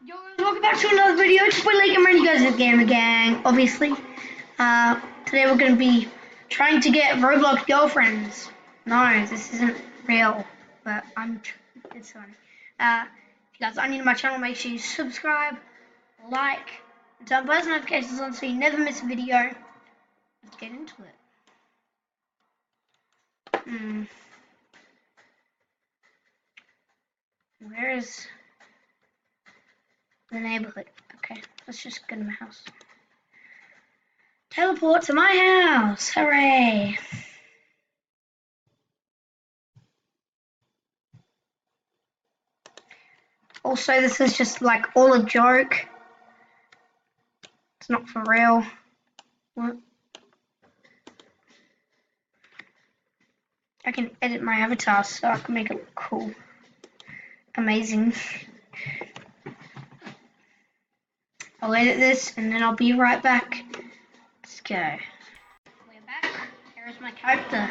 Yo guys, welcome back to another video. It's my like and ready guys the Gamer Gang, obviously. Today we're gonna be trying to get Roblox girlfriends. No, this isn't real, but it's funny. If you guys are new to my channel, make sure you subscribe, like, and turn post notifications on so you never miss a video. Let's get into it. Where is the neighborhood? Okay, let's just go to my house. Teleport to my house! Hooray! Also, this is just like all a joke. It's not for real. What? I can edit my avatar so I can make it look cool. Amazing. I'll edit this and then I'll be right back. Let's go. We're back. Here is my character.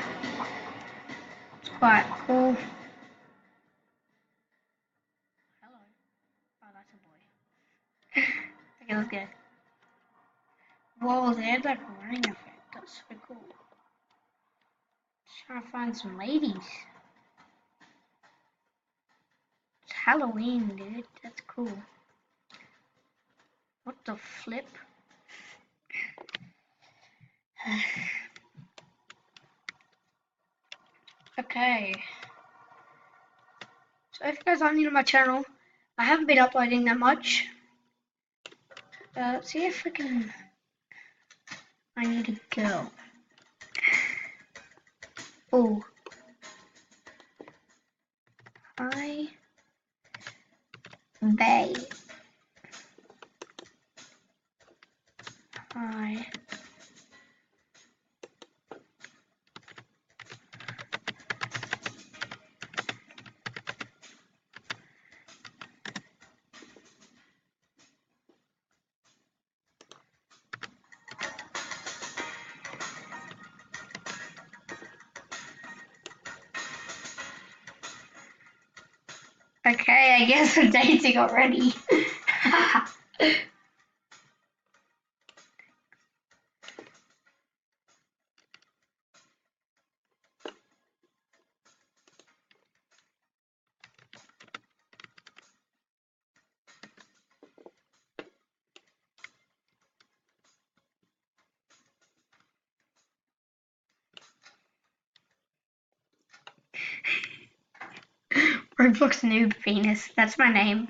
It's quite cool. Hello. Oh, that's a boy. Okay, let's go. Whoa, they had like a running effect. That's so cool. Just trying to find some ladies. It's Halloween, dude. That's cool. What the flip? Okay. So if you guys are new to my channel, I haven't been uploading that much. See if I can... I need a girl. Oh. Hi. Bae. Hi. Okay, I guess we're dating already. Roblox Noob Venus, that's my name.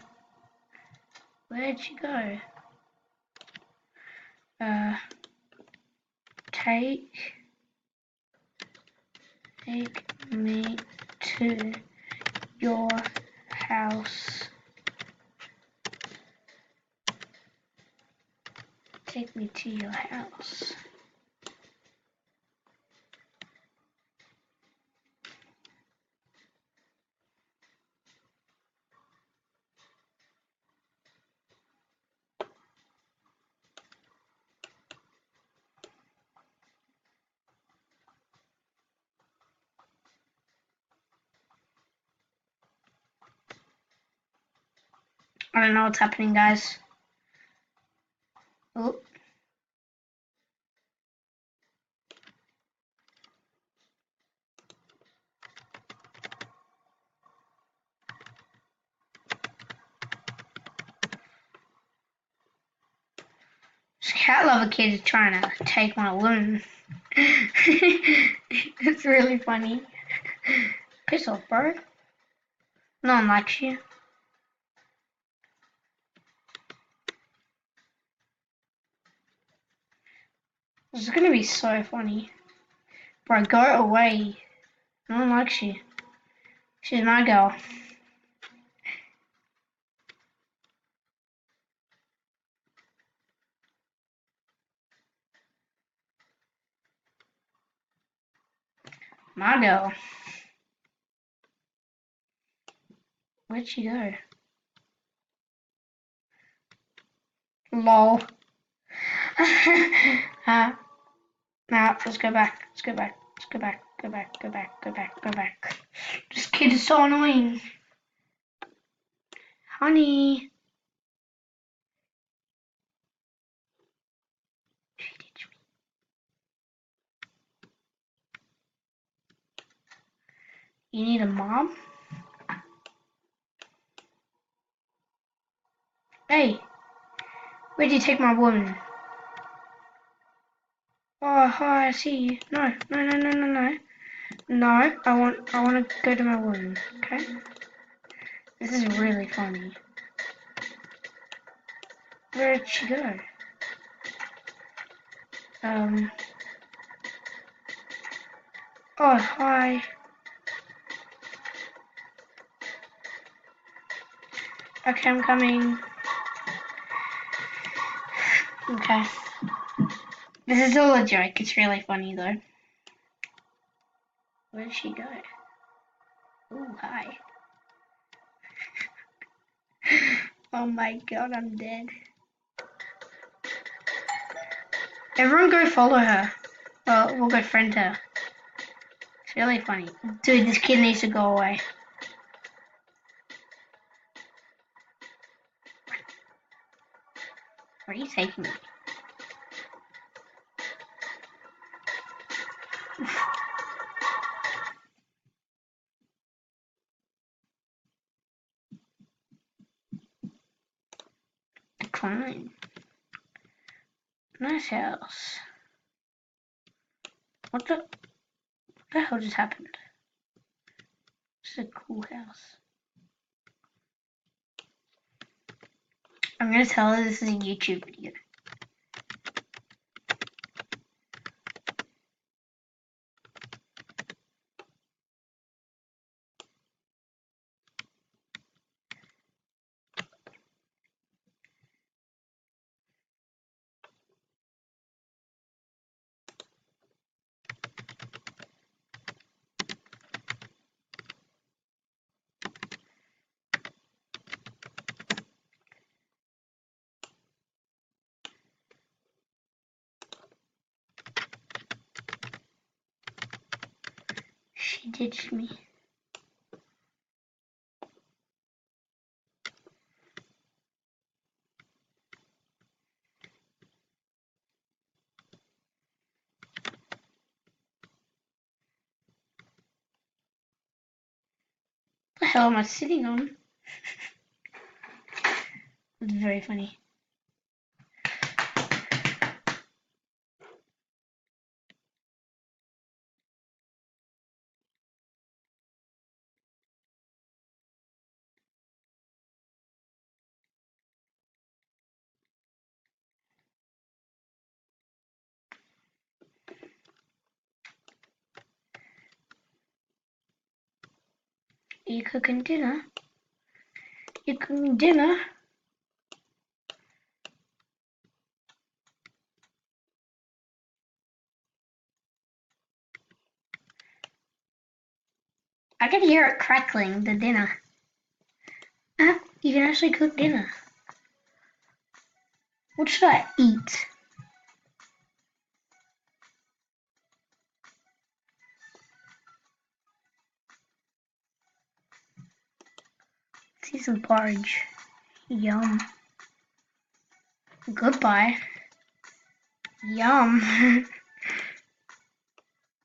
Where'd she go? Take me to your house. Take me to your house. I don't know what's happening, guys. Oh. This cat lover kid is trying to take my loon. It's really funny. Piss off, bro. No one likes you. This is gonna be so funny. Bro, go away. No one likes you. She's my girl. My girl. Where'd she go? Lol. Nah, let's go back. Let's go back. Let's go back. Go back. Go back. Go back. Go back. This kid is so annoying. Honey. You need a mom? Hey, where'd you take my woman? Oh, hi, I see you. No, no, no, no, no, no. No, I want to go to my woman, okay? This is really funny. Where did she go? Oh, hi. Okay, I'm coming. Okay. This is all a joke. It's really funny, though. Where did she go? Oh, hi. Oh my god, I'm dead. Everyone go follow her. Well, we'll go friend her. It's really funny. Dude, this kid needs to go away. Where are you taking me? Decline. Nice house. What the hell just happened? It's a cool house. I'm gonna tell her this is a YouTube video. She ditched me. What the hell am I sitting on? It's very funny. Are you cooking dinner? You cooking dinner? I can hear it crackling, the dinner. You can actually cook dinner. What should I eat? See some porridge. Yum. Goodbye. Yum.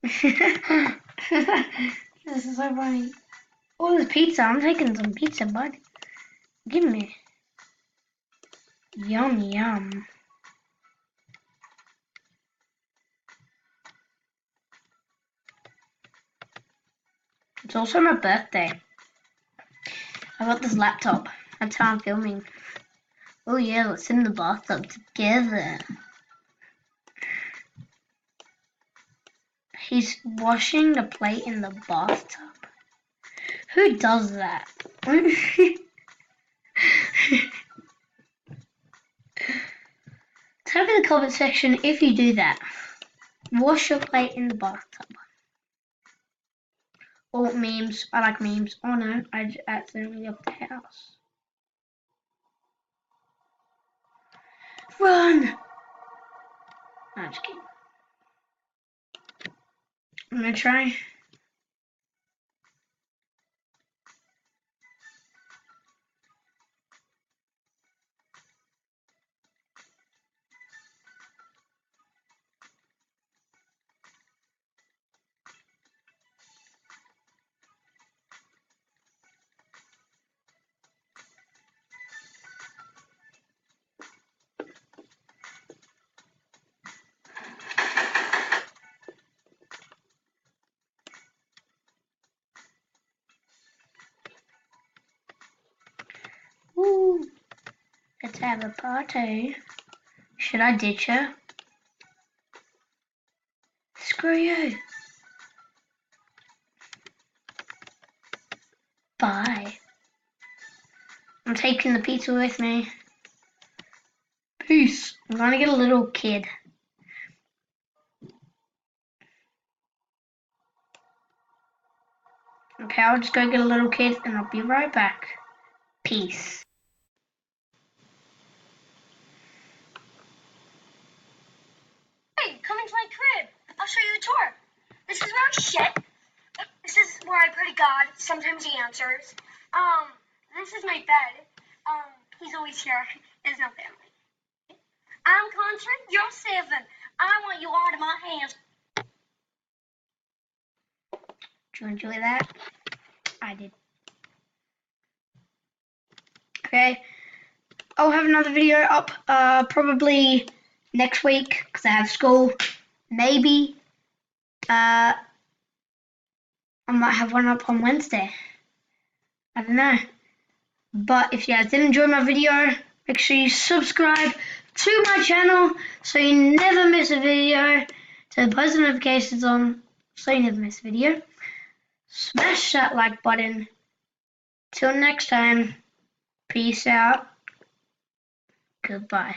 This is so funny. Oh, there's pizza. I'm taking some pizza, bud. Give me. Yum, yum. It's also my birthday. I got this laptop. That's how I'm filming. Oh yeah, let's sit in the bathtub together. He's washing the plate in the bathtub. Who does that? Type in the comment section if you do that. Wash your plate in the bathtub. Or memes. I like memes. Oh no, I just accidentally left the house. Run! No, I'm just kidding. I'm gonna try. Let's have a party. Should I ditch her? Screw you. Bye. I'm taking the pizza with me. Peace. I'm gonna get a little kid. Okay, I'll just go get a little kid and I'll be right back. Peace. Hey, come into my crib. I'll show you the tour. This is where I shit. This is where I pray to God. Sometimes he answers. This is my bed. He's always here. There's no family. I'm country. You're 7. I want you out of my hands. Did you enjoy that? I did. Okay, I'll have another video up probably next week because I have school. Maybe I might have one up on Wednesday. I don't know. But if you guys did enjoy my video, make sure you subscribe to my channel so you never miss a video. Turn post notifications on so you never miss a video. Smash that like button. Till next time, peace out. Goodbye.